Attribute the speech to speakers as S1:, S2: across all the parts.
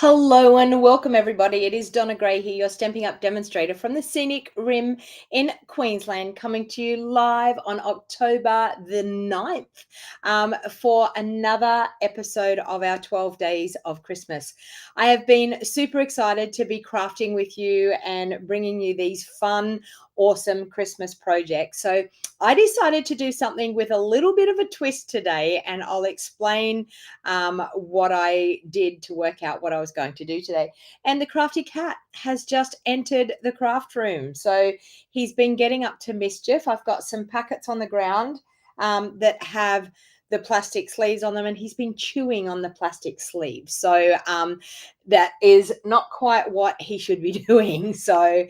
S1: Hello and welcome everybody. It is Donna Gray here, your Stampin' Up demonstrator from the Scenic Rim in Queensland, coming to you live on October the 9th for another episode of our 12 Days of Christmas. I have been super excited to be crafting with you and bringing you these fun, awesome Christmas projects. So I decided to do something with a little bit of a twist today, and I'll explain what I did to work out what I was going to do today. And the crafty cat has just entered the craft room. So he's been getting up to mischief. I've got some packets on the ground that have the plastic sleeves on them, and he's been chewing on the plastic sleeves. So that is not quite what he should be doing. So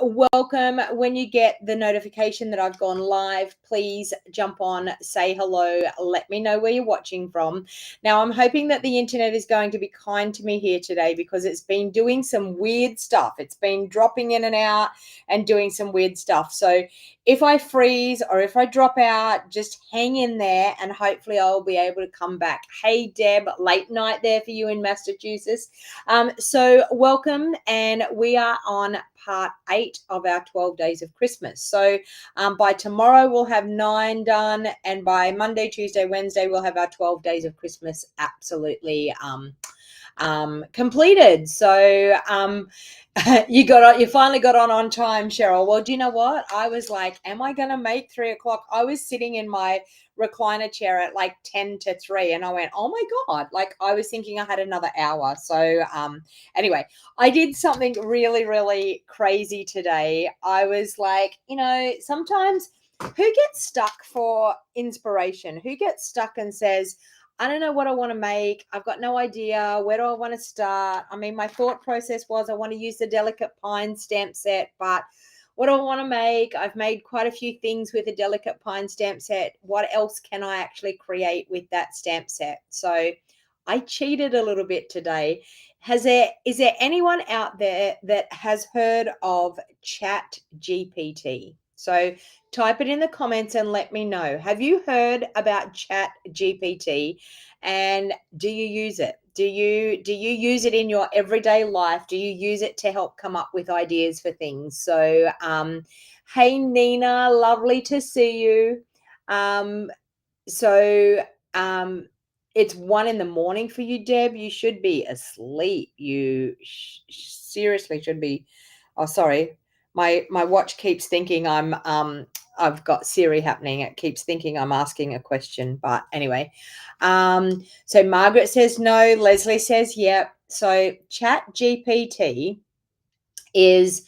S1: welcome. When you get the notification that I've gone live, please jump on, say hello, let me know where you're watching from. Now, I'm hoping that the internet is going to be kind to me here today, because it's been doing some weird stuff. It's been dropping in and out and doing some weird stuff. So if I freeze or if I drop out, just hang in there and hopefully I'll be able to come back. Hey, Deb, late night there for you in Massachusetts. So welcome, and we are on part 8 of our 12 days of Christmas. So by tomorrow we'll have 9 done, and by Monday, Tuesday, Wednesday we'll have our 12 days of Christmas absolutely completed. So you finally got on time, Cheryl. Well, do you know what? I was like, am I going to make 3 o'clock? I was sitting in my recliner chair at like 10 to 3, and I went, oh my God, like I was thinking I had another hour. So anyway, I did something really, really crazy today. I was like, sometimes who gets stuck for inspiration? Who gets stuck and says, I don't know what I want to make. I've got no idea. Where do I want to start? I mean, my thought process was I want to use the Delicate Pine stamp set, but what do I want to make? I've made quite a few things with a Delicate Pine stamp set. What else can I actually create with that stamp set? So I cheated a little bit today. Is there anyone out there that has heard of Chat GPT? So type it in the comments and let me know. Have you heard about Chat GPT, and do you use it? Do you use it in your everyday life? Do you use it to help come up with ideas for things? So hey Nina, lovely to see you. So it's 1 a.m. for you, Deb. You should be asleep. You seriously should be. Oh, sorry. My watch keeps thinking I've got Siri happening. It keeps thinking I'm asking a question. But anyway, so Margaret says no. Leslie says yep. So Chat GPT is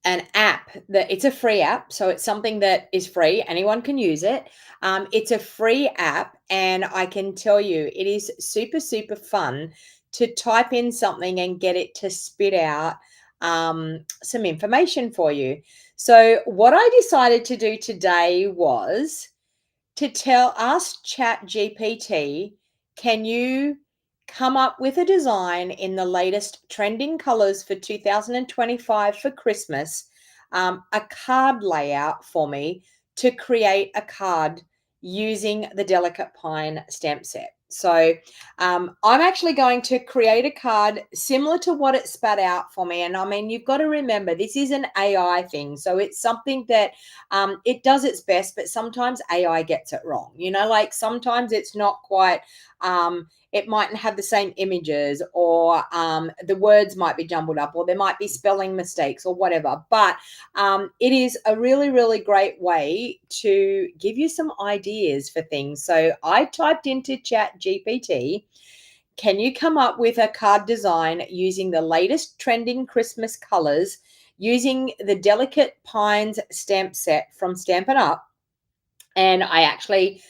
S1: an app that it's a free app. So it's something that is free. Anyone can use it. It's a free app, and I can tell you it is super, super fun to type in something and get it to spit out some information for you. So what I decided to do today was to ask Chat GPT, can you come up with a design in the latest trending colors for 2025 for Christmas, a card layout for me to create a card using the Delicate Pine stamp set. So I'm actually going to create a card similar to what it spat out for me. And I mean, you've got to remember, this is an AI thing. So it's something that it does its best, but sometimes AI gets it wrong. Like sometimes it's not quite, it mightn't have the same images, or the words might be jumbled up, or there might be spelling mistakes or whatever. But it is a really, really great way to give you some ideas for things. So I typed into Chat GPT, can you come up with a card design using the latest trending Christmas colors using the Delicate Pines stamp set from Stampin' Up? And I actually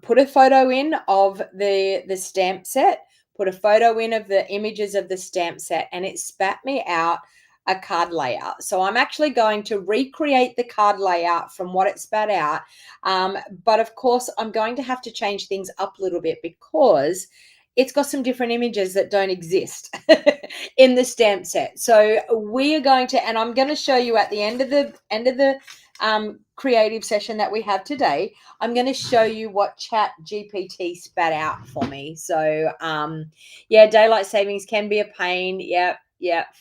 S1: put a photo in of the stamp set, put a photo in of the images of the stamp set, and it spat me out a card layout. So I'm actually going to recreate the card layout from what it spat out. But of course, I'm going to have to change things up a little bit, because it's got some different images that don't exist in the stamp set. So we are going to, and I'm going to show you at the end of the creative session that we have today, I'm going to show you what Chat GPT spat out for me. So yeah, daylight savings can be a pain. Yeah,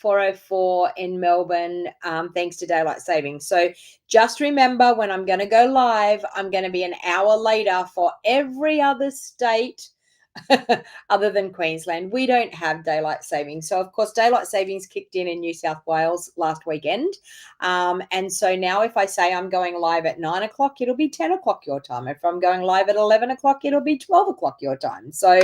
S1: 4:04 in Melbourne, thanks to daylight savings. So just remember, when I'm going to go live, I'm going to be an hour later for every other state other than Queensland. We don't have daylight savings. So, of course, daylight savings kicked in New South Wales last weekend. And so now if I say I'm going live at 9 o'clock, it'll be 10 o'clock your time. If I'm going live at 11 o'clock, it'll be 12 o'clock your time. So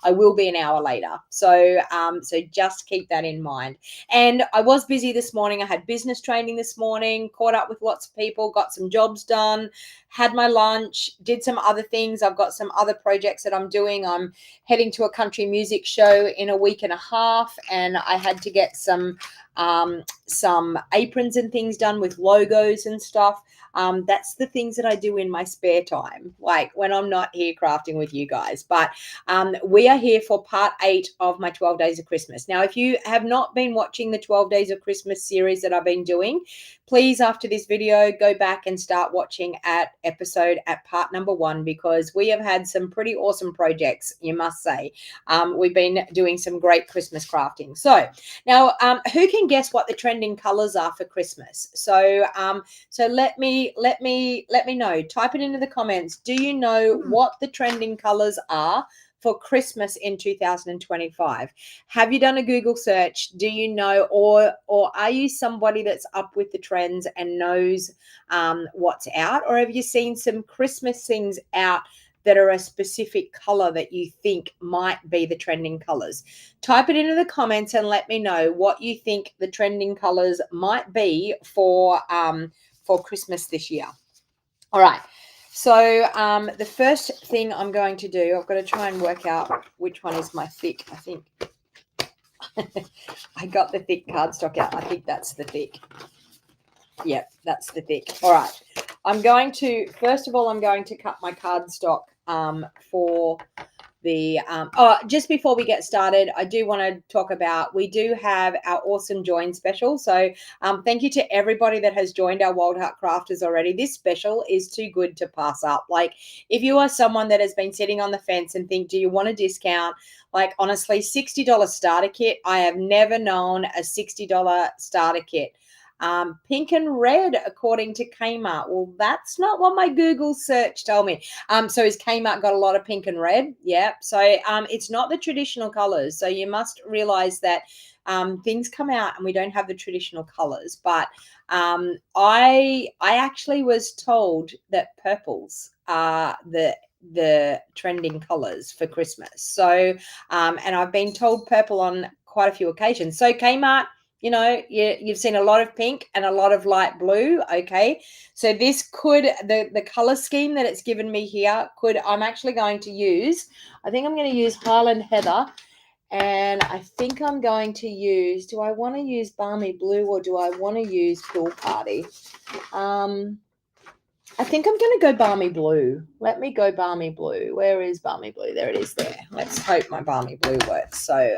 S1: I will be an hour later. So, so just keep that in mind. And I was busy this morning. I had business training this morning, caught up with lots of people, got some jobs done, had my lunch, did some other things. I've got some other projects that I'm doing. I'm heading to a country music show in a week and a half, and I had to get some aprons and things done with logos and stuff. That's the things that I do in my spare time, like when I'm not here crafting with you guys. But we are here for part 8 of my 12 Days of Christmas. Now, if you have not been watching the 12 Days of Christmas series that I've been doing, please, after this video, go back and start watching at part number 1, because we have had some pretty awesome projects, you must say. We've been doing some great Christmas crafting. So now, who can guess what the trending colors are for Christmas? So so let me know. Type it into the comments. Do you know what the trending colors are for Christmas in 2025? Have you done a Google search? Do you know, or are you somebody that's up with the trends and knows what's out? Or have you seen some Christmas things out that are a specific color that you think might be the trending colors? Type it into the comments and let me know what you think the trending colors might be for Christmas this year. All right. So the first thing I'm going to do, I've got to try and work out which one is my thick. I think I got the thick cardstock out. I think that's the thick. Yep, that's the thick. All right. First of all, I'm going to cut my cardstock for the just before we get started, I do want to talk about, we do have our awesome join special. So thank you to everybody that has joined our Wild Heart Crafters already. This special is too good to pass up. Like, if you are someone that has been sitting on the fence and think, do you want a discount? Like, honestly, $60 starter kit. I have never known a $60 starter kit. Pink and red, according to Kmart. Well, that's not what my Google search told me. So has Kmart got a lot of pink and red? Yeah. So it's not the traditional colors. So you must realize that things come out and we don't have the traditional colors. But I actually was told that purples are the trending colors for Christmas. So and I've been told purple on quite a few occasions. So Kmart, you know, you've seen a lot of pink and a lot of light blue. Okay, so this could, the color scheme that it's given me here could, I'm actually going to use, I think I'm going to use Highland Heather, and I think I'm going to use, do I want to use Balmy Blue or do I want to use Pool Party? I think I'm going to go Balmy Blue. Let me go Balmy Blue. Where is Balmy Blue? There it is there. Let's hope my Balmy Blue works. So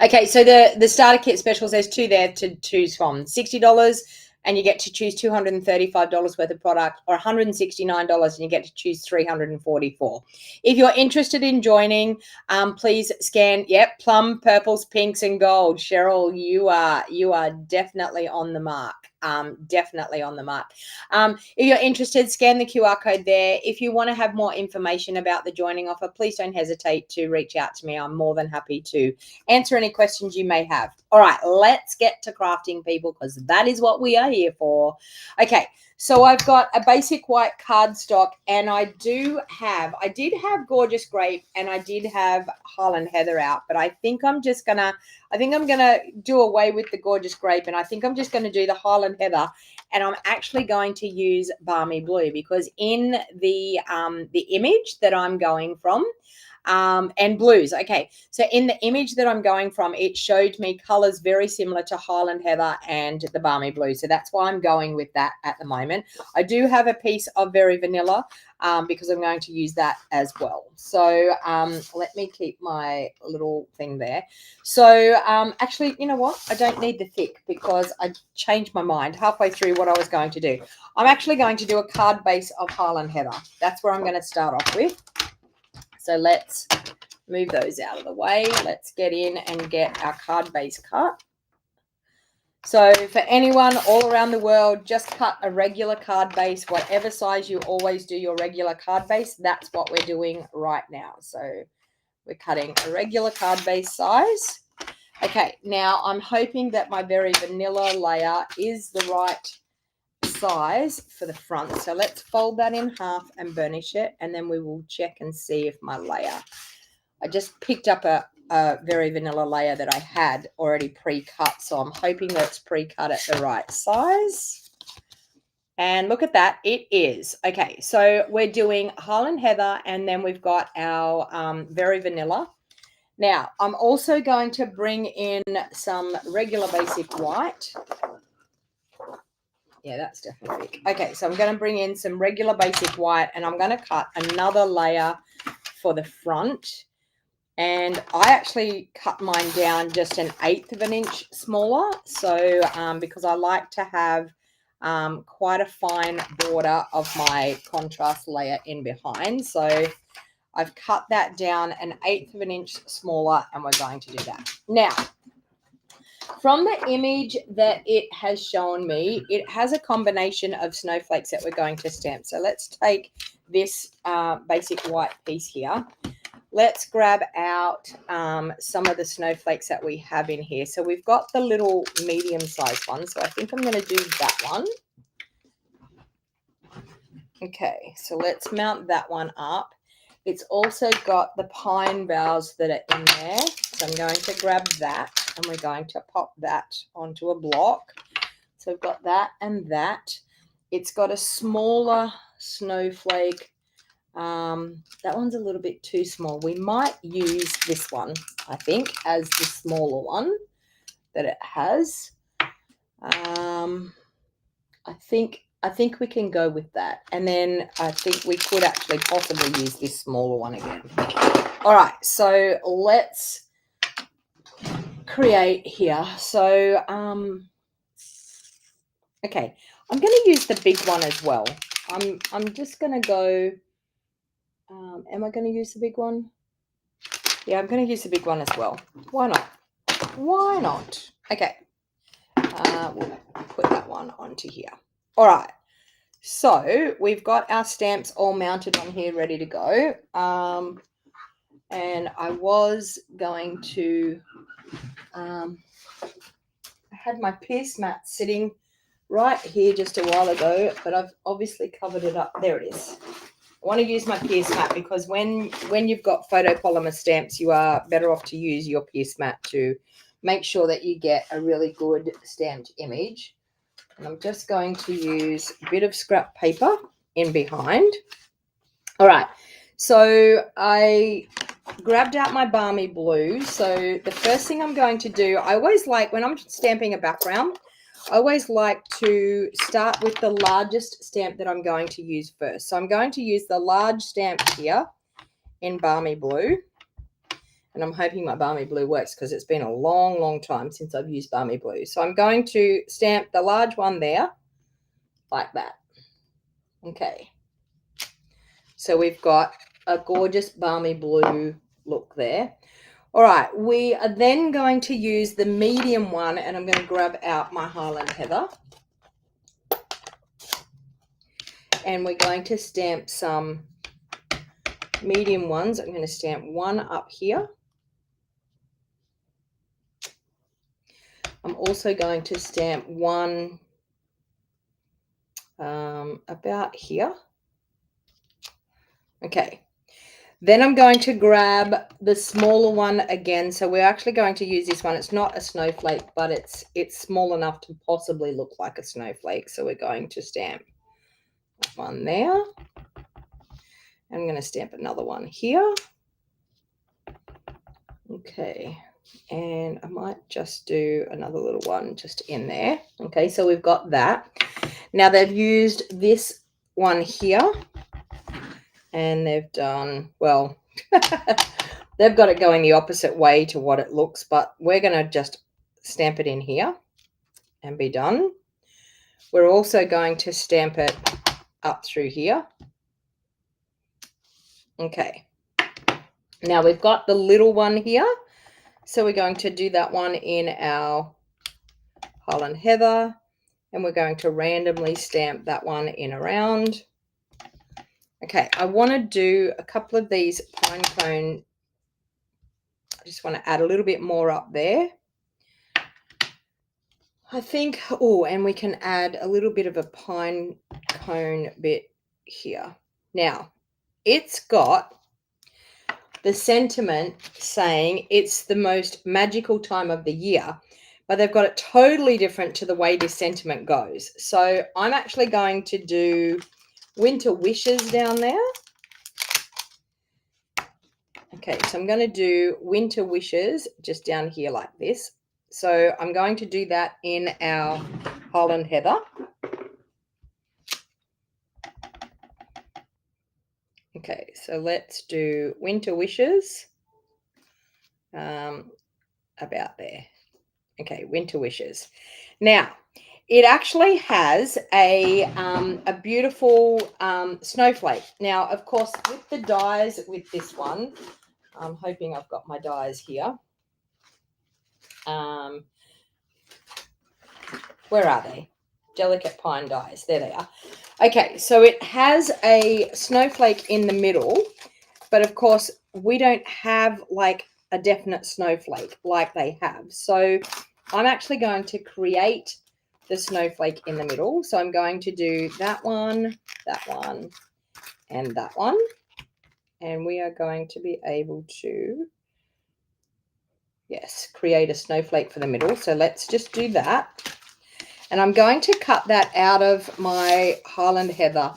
S1: okay, so the starter kit specials, there's 2 there to choose from. $60 and you get to choose $235 worth of product, or $169 and you get to choose $344. If you're interested in joining, please scan, plum, purples, pinks, and gold. Cheryl, you are definitely on the mark. Definitely on the mark. If you're interested, scan the QR code there. If you want to have more information about the joining offer, please don't hesitate to reach out to me. I'm more than happy to answer any questions you may have. All right, let's get to crafting, people, because that is what we are here for. Okay, so I've got a basic white cardstock, and I did have Gorgeous Grape and I did have Highland Heather out, but I think I'm gonna do away with the Gorgeous Grape, and I think I'm just going to do the Highland Heather, and I'm actually going to use Balmy Blue, because in the image that I'm going from, and blues. Okay, so in the image that I'm going from, it showed me colors very similar to Highland Heather and the Balmy Blue. So that's why I'm going with that at the moment. I do have a piece of Very Vanilla because I'm going to use that as well. So let me keep my little thing there. So actually, you know what? I don't need the thick because I changed my mind halfway through what I was going to do. I'm actually going to do a card base of Highland Heather. That's where I'm going to start off with. So let's move those out of the way. Let's get in and get our card base cut. So for anyone all around the world, just cut a regular card base, whatever size you always do your regular card base. That's what we're doing right now. So we're cutting a regular card base size. Okay, now I'm hoping that my Very Vanilla layer is the right size for the front. So let's fold that in half and burnish it, and then we will check and see if my layer. I just picked up a Very Vanilla layer that I had already pre-cut, so I'm hoping that it's pre-cut at the right size. And look at that, it is. Okay, so we're doing Highland Heather, and then we've got our Very Vanilla. Now, I'm also going to bring in some regular basic white. Yeah, that's definitely big. Okay, so I'm going to bring in some regular basic white, and I'm going to cut another layer for the front. And I actually cut mine down just 1/8 of an inch smaller. So because I like to have quite a fine border of my contrast layer in behind. So I've cut that down 1/8 of an inch smaller, and we're going to do that. Now, from the image that it has shown me, it has a combination of snowflakes that we're going to stamp. So let's take this basic white piece here. Let's grab out some of the snowflakes that we have in here. So we've got the little medium-sized one. So I think I'm going to do that one. Okay, so let's mount that one up. It's also got the pine boughs that are in there. So I'm going to grab that, and we're going to pop that onto a block. So we've got that and that. It's got a smaller snowflake. That one's a little bit too small. We might use this one, I think, as the smaller one that it has. I think we can go with that. And then I think we could actually possibly use this smaller one again. All right, so let's create here. So, okay, I'm going to use the big one as well. I'm just going to go, am I going to use the big one? Yeah, I'm going to use the big one as well. Why not? Why not? Okay, we'll put that one onto here. All right. So we've got our stamps all mounted on here, ready to go. And I was going to, I had my pierce mat sitting right here just a while ago, but I've obviously covered it up. There it is. I want to use my pierce mat because when you've got photopolymer stamps, you are better off to use your pierce mat to make sure that you get a really good stamped image. And I'm just going to use a bit of scrap paper in behind. All right, so I grabbed out my Balmy Blue. So the first thing I'm going to do, I always like, when I'm stamping a background, I always like to start with the largest stamp that I'm going to use first. So I'm going to use the large stamp here in Balmy Blue. And I'm hoping my Balmy Blue works because it's been a long, long time since I've used Balmy Blue. So I'm going to stamp the large one there like that. Okay. So we've got a gorgeous Balmy Blue look there. All right. We are then going to use the medium one, and I'm going to grab out my Highland Heather. And we're going to stamp some medium ones. I'm going to stamp one up here. I'm also going to stamp one about here. Okay. Then I'm going to grab the smaller one again. So we're actually going to use this one. It's not a snowflake, but it's small enough to possibly look like a snowflake. So we're going to stamp that one there. I'm going to stamp another one here. Okay, and I might just do another little one just in there. Okay, so we've got that. Now they've used this one here, and they've done, well, they've got it going the opposite way to what it looks, but we're going to just stamp it in here and be done. We're also going to stamp it up through here. Okay. Now we've got the little one here. So we're going to do that one in our Highland Heather, and we're going to randomly stamp that one in around. Okay, I want to do a couple of these pine cone. I just want to add a little bit more up there. I think, oh, and we can add a little bit of a pine cone bit here. Now, it's got the sentiment saying it's the most magical time of the year, but they've got it totally different to the way this sentiment goes. So I'm actually going to do winter wishes down there. Okay, so I'm going to do winter wishes just down here like this. So I'm going to do that in our Highland Heather. Okay, so let's do winter wishes about there. Okay, winter wishes. Now, it actually has a beautiful snowflake. Now, of course, with the dies with this one, I'm hoping I've got my dies here. Where are they? Delicate pine dies. There they are. Okay, so it has a snowflake in the middle, but of course, we don't have like a definite snowflake like they have. So I'm actually going to create the snowflake in the middle. So I'm going to do that one, and that one. And we are going to be able to, yes, create a snowflake for the middle. So let's just do that. And I'm going to cut that out of my Highland Heather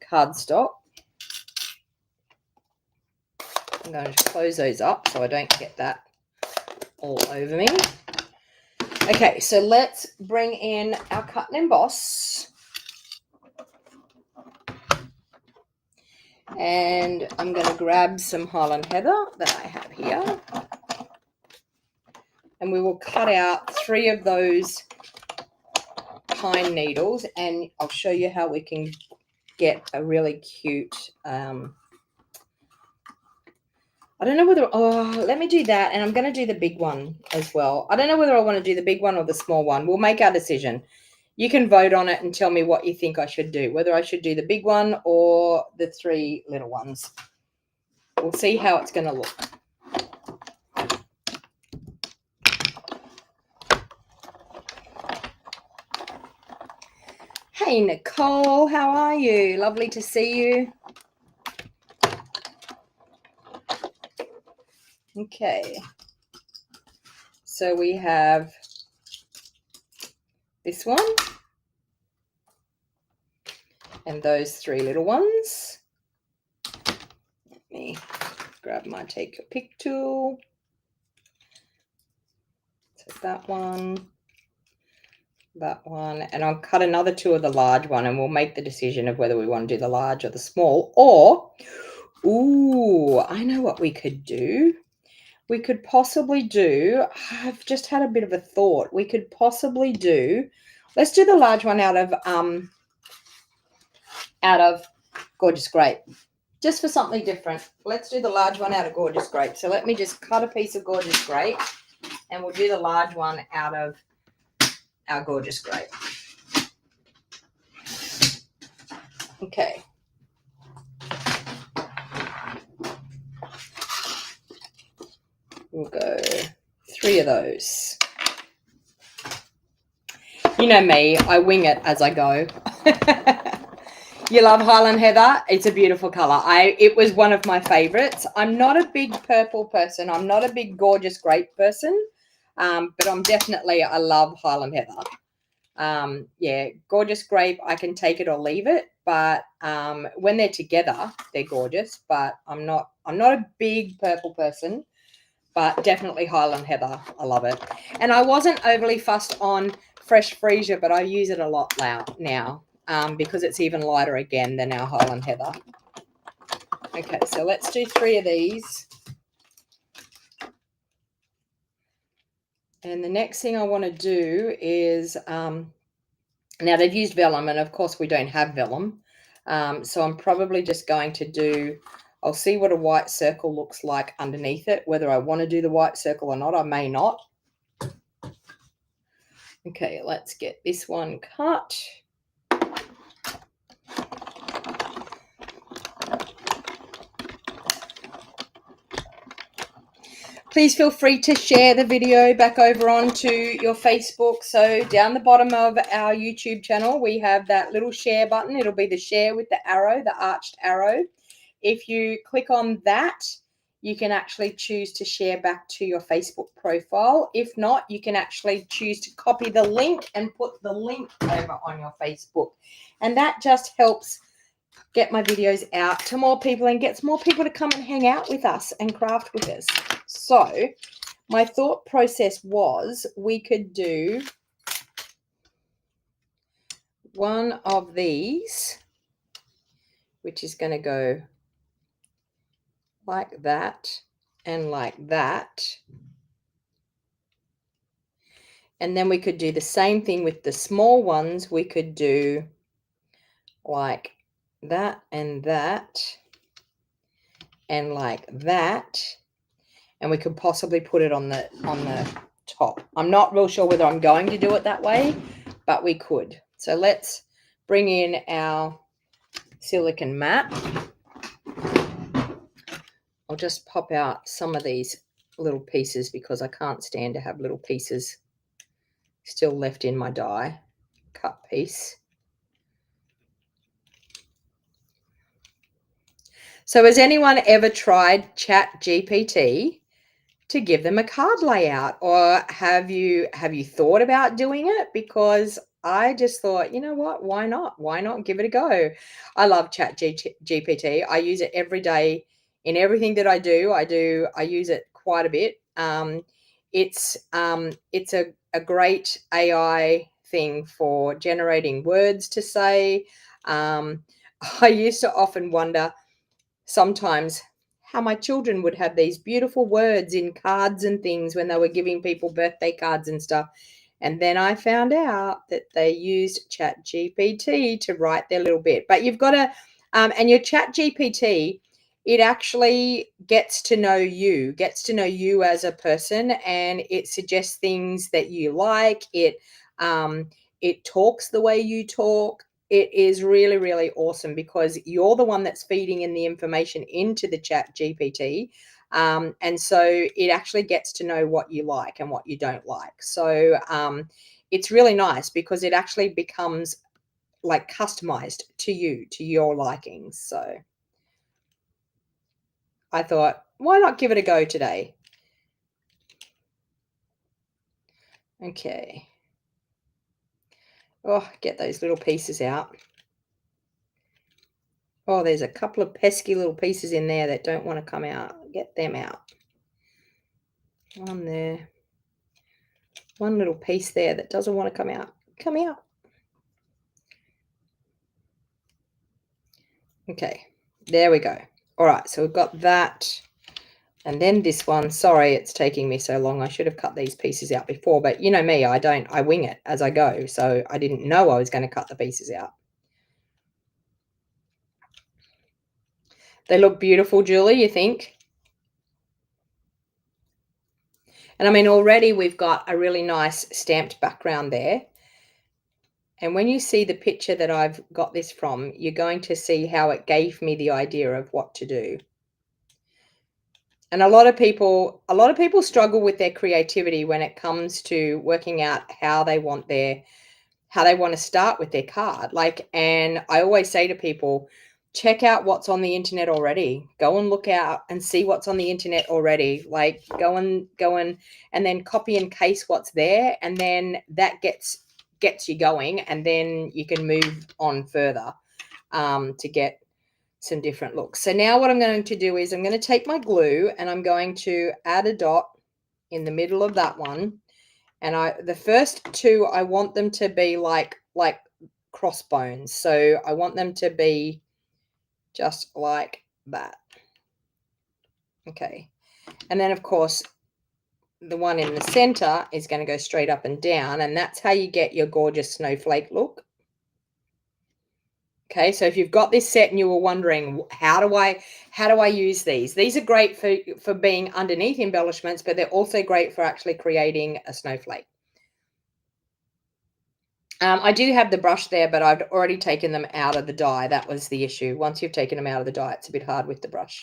S1: cardstock. I'm going to close those up so I don't get that all over me. Okay, so let's bring in our cut and emboss. And I'm going to grab some Highland Heather that I have here. And we will cut out 3 of those pine needles, and I'll show you how we can get a really cute I don't know whether, let me do that, and I'm going to do the big one as well. I don't know whether I want to do the big one or the small one. We'll make our decision. You can vote on it and tell me what you think I should do, whether I should do the big one or the 3 little ones. We'll see how it's going to look. Hey, Nicole, how are you? Lovely to see you. Okay. So we have this one and those 3 little ones. Let me grab my take a pick tool. So that one, and I'll cut another 2 of the large one, and we'll make the decision of whether we want to do the large or the small. Or, ooh, I know what we could do. We could possibly do, I've just had a bit of a thought. We could possibly do, let's do the large one out of Gorgeous Grape. Just for something different. Let's do the large one out of Gorgeous Grape. So let me just cut a piece of Gorgeous Grape, and we'll do the large one out of our Gorgeous Grape. Okay. We'll go 3 of those. You know me, I wing it as I go. You love Highland Heather? It's a beautiful color. It was one of my favorites. I'm not a big purple person. I'm not a big Gorgeous Grape person, but I love Highland Heather. Yeah, Gorgeous Grape, I can take it or leave it, but when they're together, they're gorgeous. But I'm not a big purple person. but definitely Highland Heather. I love it. And I wasn't overly fussed on Fresh Freesia, but I use it a lot now because it's even lighter again than our Highland Heather. Okay, so let's do 3 of these. And the next thing I want to do is, now they've used vellum, and of course we don't have vellum. So I'm probably just going to do, I'll see what a white circle looks like underneath it, whether I want to do the white circle or not. I may not. Okay, let's get this one cut. Please feel free to share the video back over onto your Facebook. So down the bottom of our YouTube channel, we have that little share button. It'll be the share with the arrow, the arched arrow. If you click on that, you can actually choose to share back to your Facebook profile. If not, you can actually choose to copy the link and put the link over on your Facebook. And that just helps get my videos out to more people and gets more people to come and hang out with us and craft with us. So my thought process was we could do one of these, which is going to go like that and like that. And then we could do the same thing with the small ones. We could do like that and that and like that. And we could possibly put it on the top. I'm not real sure whether I'm going to do it that way, but we could. So let's bring in our silicone mat. I'll just pop out some of these little pieces because I can't stand to have little pieces still left in my die cut piece. So has anyone ever tried ChatGPT to give them a card layout, or have you thought about doing it? Because I just thought, you know what, why not give it a go? I love ChatGPT. I use it every day in everything that I do. I use it quite a bit. It's a great AI thing for generating words to say. I used to often wonder sometimes how my children would have these beautiful words in cards and things when they were giving people birthday cards and stuff. And then I found out that they used ChatGPT to write their little bit. But you've got to, and your ChatGPT, it actually gets to know you as a person, and it suggests things that you like. It talks the way you talk. It is really, really awesome because you're the one that's feeding in the information into the ChatGPT. And so it actually gets to know what you like and what you don't like. So it's really nice because it actually becomes like customized to you, to your likings. So I thought, why not give it a go today? Okay. Oh, get those little pieces out. Oh, there's a couple of pesky little pieces in there that don't want to come out. Get them out. One there. One little piece there that doesn't want to come out. Come out. Okay, there we go. All right, so we've got that. And then this one, sorry, it's taking me so long. I should have cut these pieces out before, but you know me, I wing it as I go. So I didn't know I was going to cut the pieces out. They look beautiful, Julie, you think? And I mean, already we've got a really nice stamped background there. And when you see the picture that I've got this from, you're going to see how it gave me the idea of what to do. And a lot of people struggle with their creativity when it comes to working out how they want to start with their card. And I always say to people, check out what's on the internet already. Go and look out and see what's on the internet already. Like go and then copy and paste what's there, and then that gets you going, and then you can move on further to get some different looks. So now what I'm going to do is I'm going to take my glue and I'm going to add a dot in the middle of that one. And the first two, I want them to be like crossbones. So I want them to be just like that. Okay. And then of course, the one in the center is going to go straight up and down. And that's how you get your gorgeous snowflake look. Okay, so if you've got this set and you were wondering, how do I use these? These are great for being underneath embellishments, but they're also great for actually creating a snowflake. I do have the brush there, but I've already taken them out of the die. That was the issue. Once you've taken them out of the die, it's a bit hard with the brush.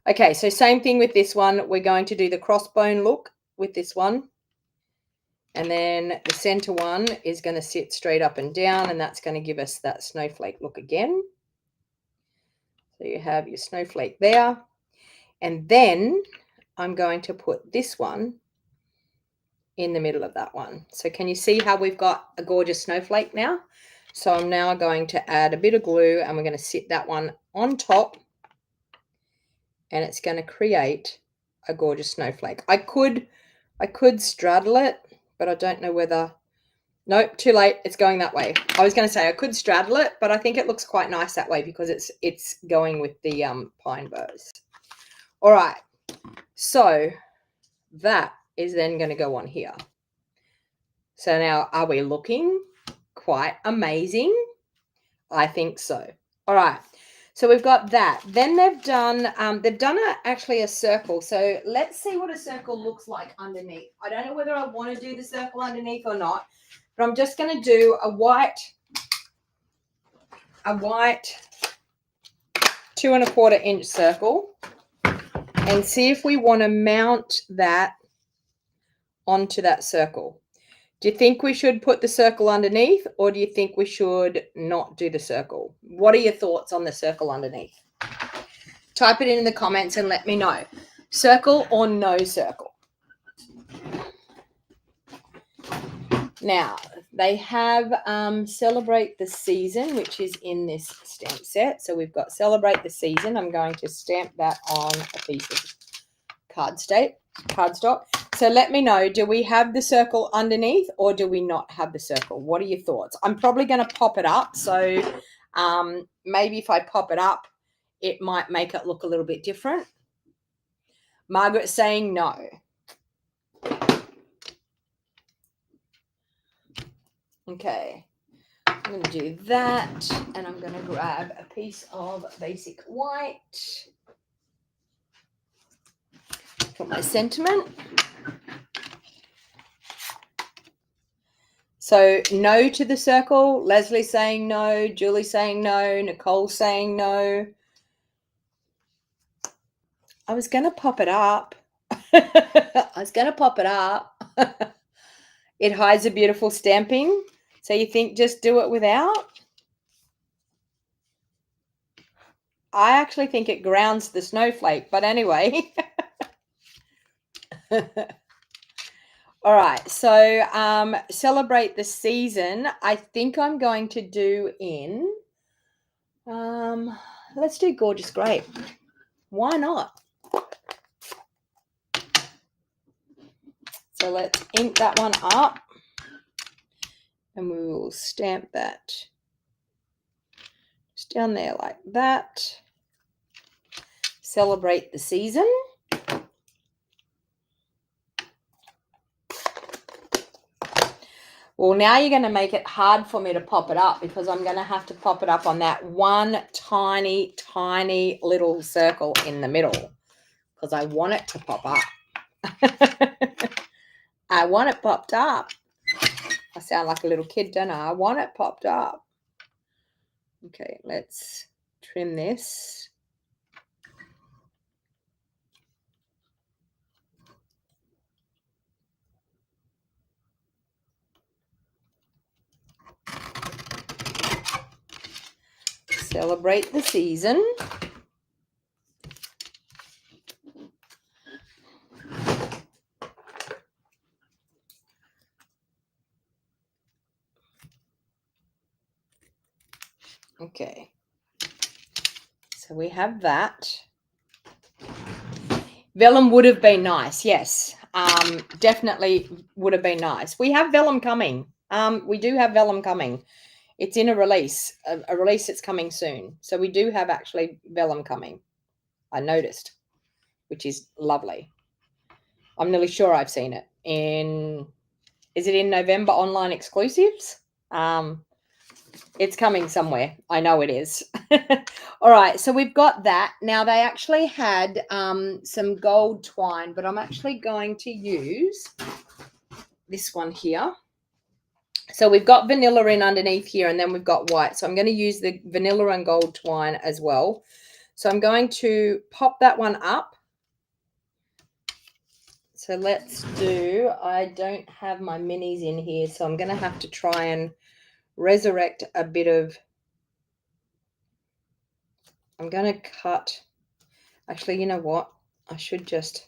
S1: Okay, so same thing with this one. We're going to do the crossbone look with this one. And then the center one is going to sit straight up and down, and that's going to give us that snowflake look again. So you have your snowflake there. And then I'm going to put this one in the middle of that one. So can you see how we've got a gorgeous snowflake now? So I'm now going to add a bit of glue and we're going to sit that one on top, and it's going to create a gorgeous snowflake. I could straddle it, but I don't know whether, nope, too late. It's going that way. I was going to say I could straddle it, but I think it looks quite nice that way because it's going with the pine bows. All right. So that is then going to go on here. So now, are we looking quite amazing? I think so. All right. So we've got that. Then they've done actually a circle. So let's see what a circle looks like underneath. I don't know whether I want to do the circle underneath or not, but I'm just going to do a white 2 1/4 inch circle and see if we want to mount that onto that circle. Do you think we should put the circle underneath, or do you think we should not do the circle? What are your thoughts on the circle underneath? Type it in the comments and let me know. Circle or no circle? Now, they have Celebrate the Season, which is in this stamp set. So we've got Celebrate the Season. I'm going to stamp that on a piece of cardstock. So let me know, do we have the circle underneath or do we not have the circle? What are your thoughts? I'm probably going to pop it up. So maybe if I pop it up, it might make it look a little bit different. Margaret's saying no. Okay. I'm going to do that, and I'm going to grab a piece of basic white for my sentiment. So no to the circle. Leslie saying no. Julie saying no. Nicole saying no. I was going to pop it up. It hides a beautiful stamping. So you think just do it without? I actually think it grounds the snowflake, but anyway. All right, so Celebrate the Season. I think I'm going to do in, let's do Gorgeous Grape. Why not? So let's ink that one up, and we will stamp that just down there like that. Celebrate the Season. Well, now you're going to make it hard for me to pop it up because I'm going to have to pop it up on that one tiny, tiny little circle in the middle because I want it to pop up. I want it popped up. I sound like a little kid, don't I? I want it popped up. Okay, let's trim this. Celebrate the Season. Okay. So we have that. Vellum would have been nice, yes. Definitely would have been nice. We have vellum coming. We do have vellum coming. It's in a release that's coming soon. So we do have actually vellum coming. I noticed, which is lovely. I'm nearly sure I've seen it is it in November online exclusives? It's coming somewhere. I know it is. All right, so we've got that. Now they actually had some gold twine, but I'm actually going to use this one here. So we've got vanilla in underneath here, and then we've got white. So I'm going to use the vanilla and gold twine as well. So I'm going to pop that one up. So let's do, I don't have my minis in here, so I'm going to have to try and resurrect a bit of, I'm going to cut, actually, you know what? I should just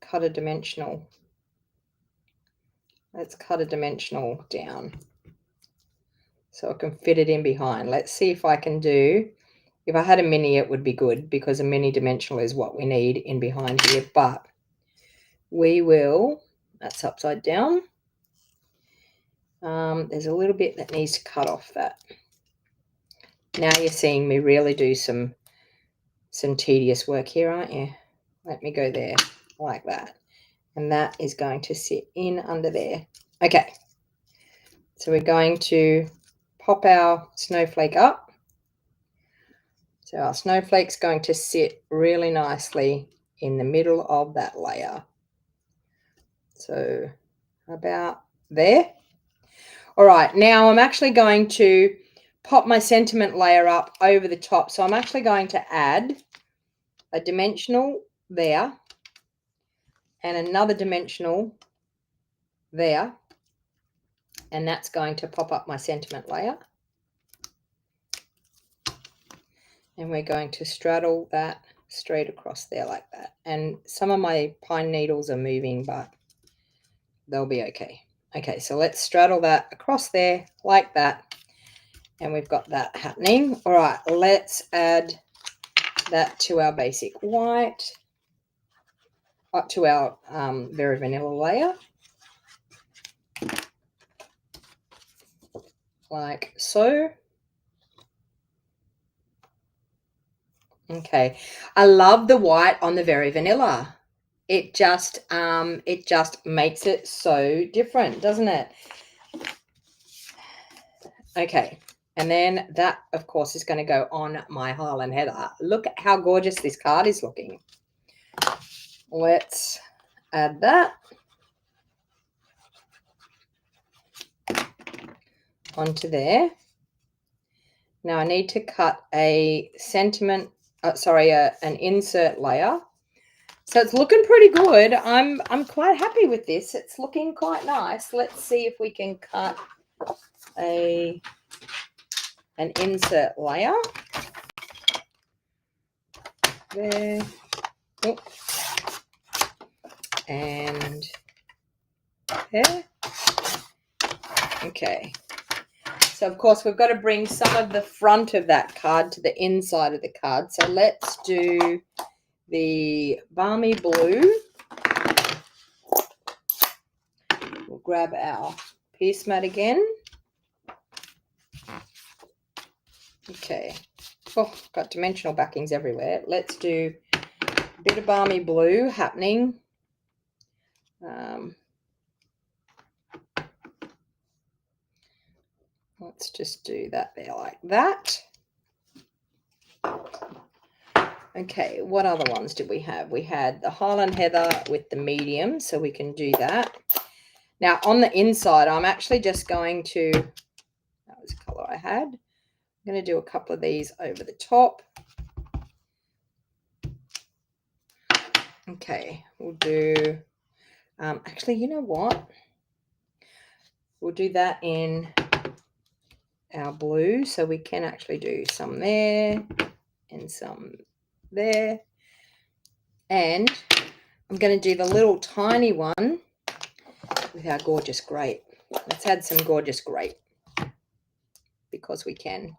S1: cut a dimensional. Let's cut a dimensional down so I can fit it in behind. Let's see if I can do, if I had a mini, it would be good because a mini dimensional is what we need in behind here, but we will, that's upside down. There's a little bit that needs to cut off that. Now you're seeing me really do some tedious work here, aren't you? Let me go there like that. And that is going to sit in under there. Okay. So we're going to pop our snowflake up. So our snowflake's going to sit really nicely in the middle of that layer. So about there. All right, now I'm actually going to pop my sentiment layer up over the top. So I'm actually going to add a dimensional there and another dimensional there. And that's going to pop up my sentiment layer. And we're going to straddle that straight across there like that. And some of my pine needles are moving, but they'll be okay. Okay, so let's straddle that across there like that. And we've got that happening. All right, let's add that to our basic white, up to our very vanilla layer. Like so. Okay, I love the white on the very vanilla. It just makes it so different, doesn't it? Okay, and then that, of course, is going to go on my Highland Heather. Look at how gorgeous this card is looking. Let's add that onto there. Now I need to cut a sentiment, an insert layer. So it's looking pretty good. I'm quite happy with this. It's looking quite nice. Let's see if we can cut an insert layer. There. Oh. And there. Okay. So, of course, we've got to bring some of the front of that card to the inside of the card. So let's do the Balmy Blue. We'll grab our piece mat again. Okay. Oh, got dimensional backings everywhere. Let's do a bit of Balmy Blue happening. Let's just do that there like that. Okay, what other ones did we have? We had the Highland Heather with the medium, so we can do that. Now, on the inside, I'm actually just going to, that was the colour I had. I'm going to do a couple of these over the top. Okay, we'll do, actually, you know what? We'll do that in our blue, so we can actually do some there and some there. And I'm going to do the little tiny one with our gorgeous grape. Let's add some gorgeous grape because we can.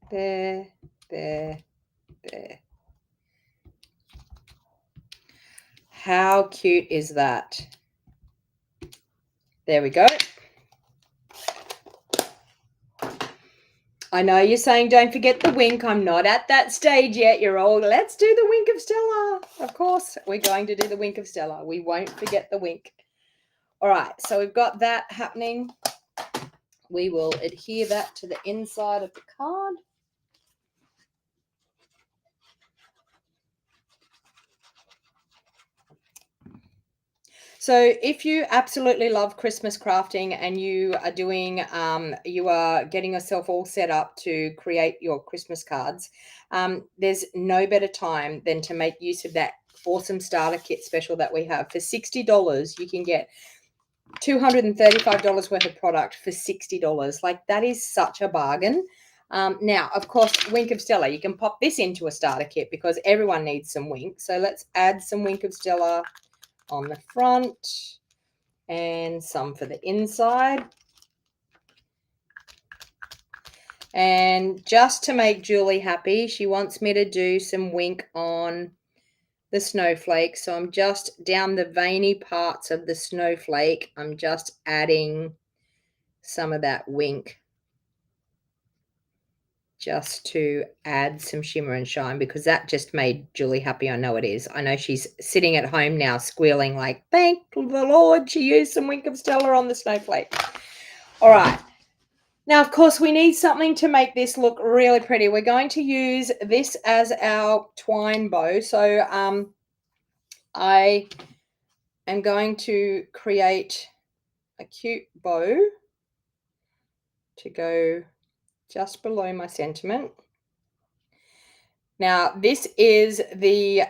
S1: There, there, there. How cute is that? There we go. I know you're saying don't forget the wink. I'm not at that stage yet. You're all, let's do the wink of Stella. Of course, we're going to do the wink of Stella. We won't forget the wink. All right, so we've got that happening. We will adhere that to the inside of the card. So if you absolutely love Christmas crafting and you are doing, you are getting yourself all set up to create your Christmas cards, there's no better time than to make use of that awesome starter kit special that we have. For $60, you can get $235 worth of product for $60. Like, that is such a bargain. Now, of course, Wink of Stella, you can pop this into a starter kit because everyone needs some Wink. So let's add some Wink of Stella on the front and some for the inside. And just to make Julie happy, she wants me to do some Wink on the snowflake. So I'm just down the veiny parts of the snowflake. I'm just adding some of that Wink just to add some shimmer and shine, because that just made Julie happy. I know it is. I know she's sitting at home now squealing like, thank the Lord she used some Wink of Stella on the snowflake. All right. Now, of course, we need something to make this look really pretty. We're going to use this as our twine bow. So I am going to create a cute bow to go just below my sentiment. Now, this is the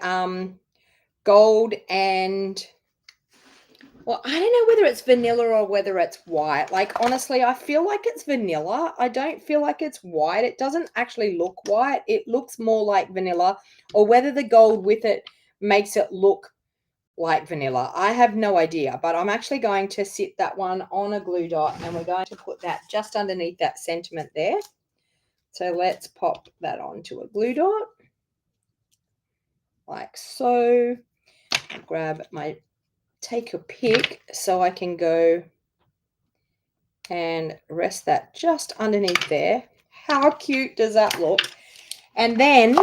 S1: gold and, well, I don't know whether it's vanilla or whether it's white. Like, honestly, I feel like it's vanilla. I don't feel like it's white. It doesn't actually look white. It looks more like vanilla, or whether the gold with it makes it look like vanilla. I have no idea, but I'm actually going to sit that one on a glue dot, and we're going to put that just underneath that sentiment there. So let's pop that onto a glue dot like so. Grab my, take a pick so I can go and rest that just underneath there. How cute does that look? And then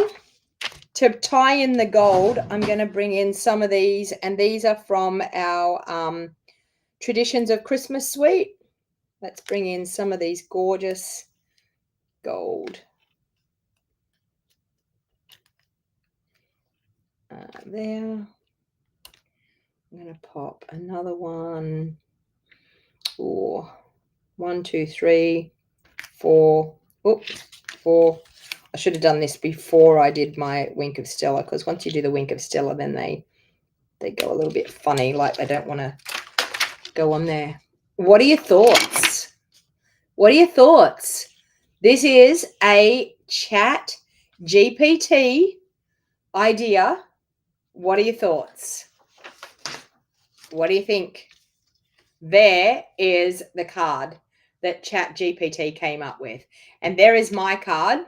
S1: to tie in the gold, I'm going to bring in some of these, and these are from our Traditions of Christmas suite. Let's bring in some of these gorgeous gold. There. I'm going to pop another one. Oh, 1, 2, 3, 4. Oops, 4. I should have done this before I did my Wink of Stella, because once you do the Wink of Stella, then they go a little bit funny, like they don't want to go on there. What are your thoughts? What are your thoughts? This is a Chat GPT idea. What are your thoughts? What do you think? There is the card that Chat GPT came up with. And there is my card.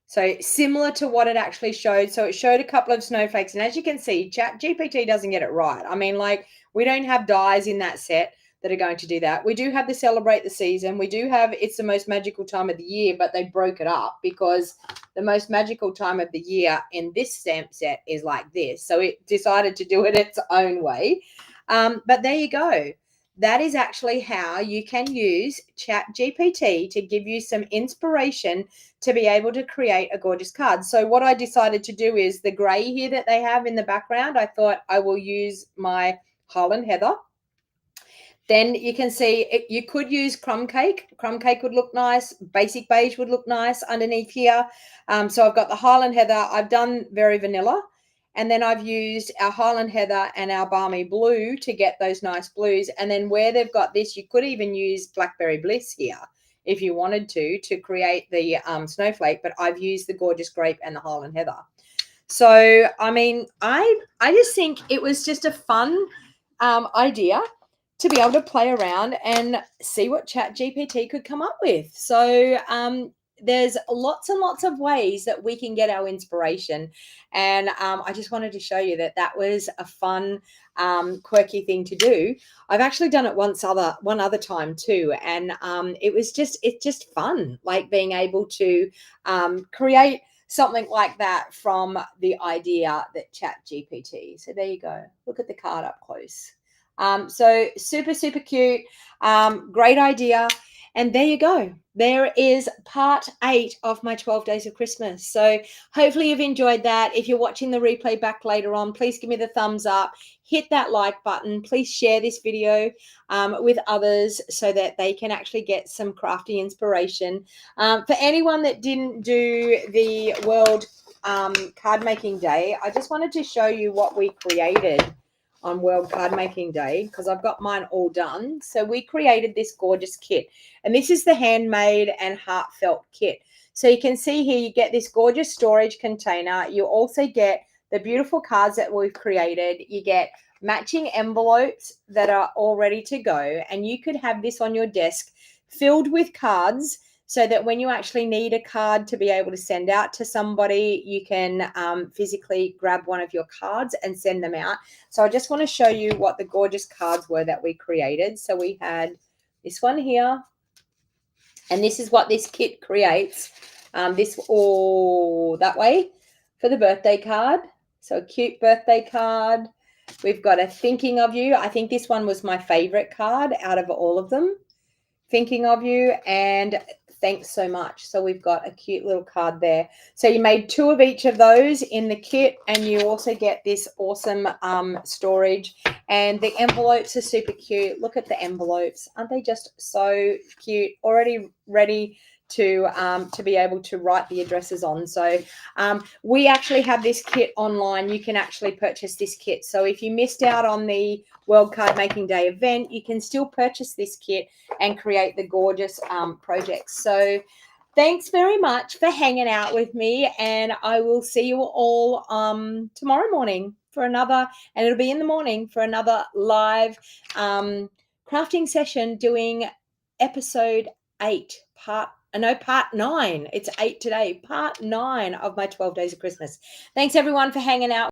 S1: So similar to what it actually showed. So it showed a couple of snowflakes. And as you can see, Chat GPT doesn't get it right. I mean, like, we don't have dies in that set that are going to do that. We do have the Celebrate the Season. We do have It's the Most Magical Time of the Year, but they broke it up because the most magical time of the year in this stamp set is like this. So it decided to do it its own way. But there you go. That is actually how you can use Chat GPT to give you some inspiration to be able to create a gorgeous card. So what I decided to do is the gray here that they have in the background, I thought I will use my Highland Heather. Then you can see you could use crumb cake. Crumb cake would look nice. Basic beige would look nice underneath here. So I've got the Highland Heather. I've done very vanilla. And then I've used our Highland Heather and our Balmy Blue to get those nice blues. And then where they've got this, you could even use Blackberry Bliss here if you wanted to create the snowflake. But I've used the Gorgeous Grape and the Highland Heather. So, I mean, I just think it was just a fun idea to be able to play around and see what Chat GPT could come up with. So there's lots and lots of ways that we can get our inspiration. And I just wanted to show you that that was a fun, quirky thing to do. I've actually done it one other time too. And it's just fun, like being able to create something like that from the idea that Chat GPT. So there you go. Look at the card up close. So super, super cute. Great idea. And there you go. There is part 8 of my 12 days of Christmas. So hopefully you've enjoyed that. If you're watching the replay back later on, please give me the thumbs up, hit that like button. Please share this video with others so that they can actually get some crafty inspiration. For anyone that didn't do the World Card Making Day, I just wanted to show you what we created on World Card Making Day, because I've got mine all done. So we created this gorgeous kit, and this is the handmade and heartfelt kit. So you can see here, you get this gorgeous storage container. You also get the beautiful cards that we've created. You get matching envelopes that are all ready to go, and you could have this on your desk filled with cards, so that when you actually need a card to be able to send out to somebody, you can physically grab one of your cards and send them out. So I just want to show you what the gorgeous cards were that we created. So we had this one here, and this is what this kit creates. This all that way for the birthday card. So a cute birthday card. We've got a thinking of you. I think this one was my favorite card out of all of them. Thinking of you and thanks so much. So we've got a cute little card there. So you made 2 of each of those in the kit, and you also get this awesome storage, and the envelopes are super cute. Look at the envelopes. Aren't they just so cute? Already ready to be able to write the addresses on. So we actually have this kit online. You can actually purchase this kit. So if you missed out on the World Card Making Day event, you can still purchase this kit and create the gorgeous projects. So thanks very much for hanging out with me, and I will see you all tomorrow morning for another, and it'll be in the morning for another live crafting session, doing episode 8, part 9. It's 8 today, part 9 of my 12 days of Christmas. Thanks everyone for hanging out.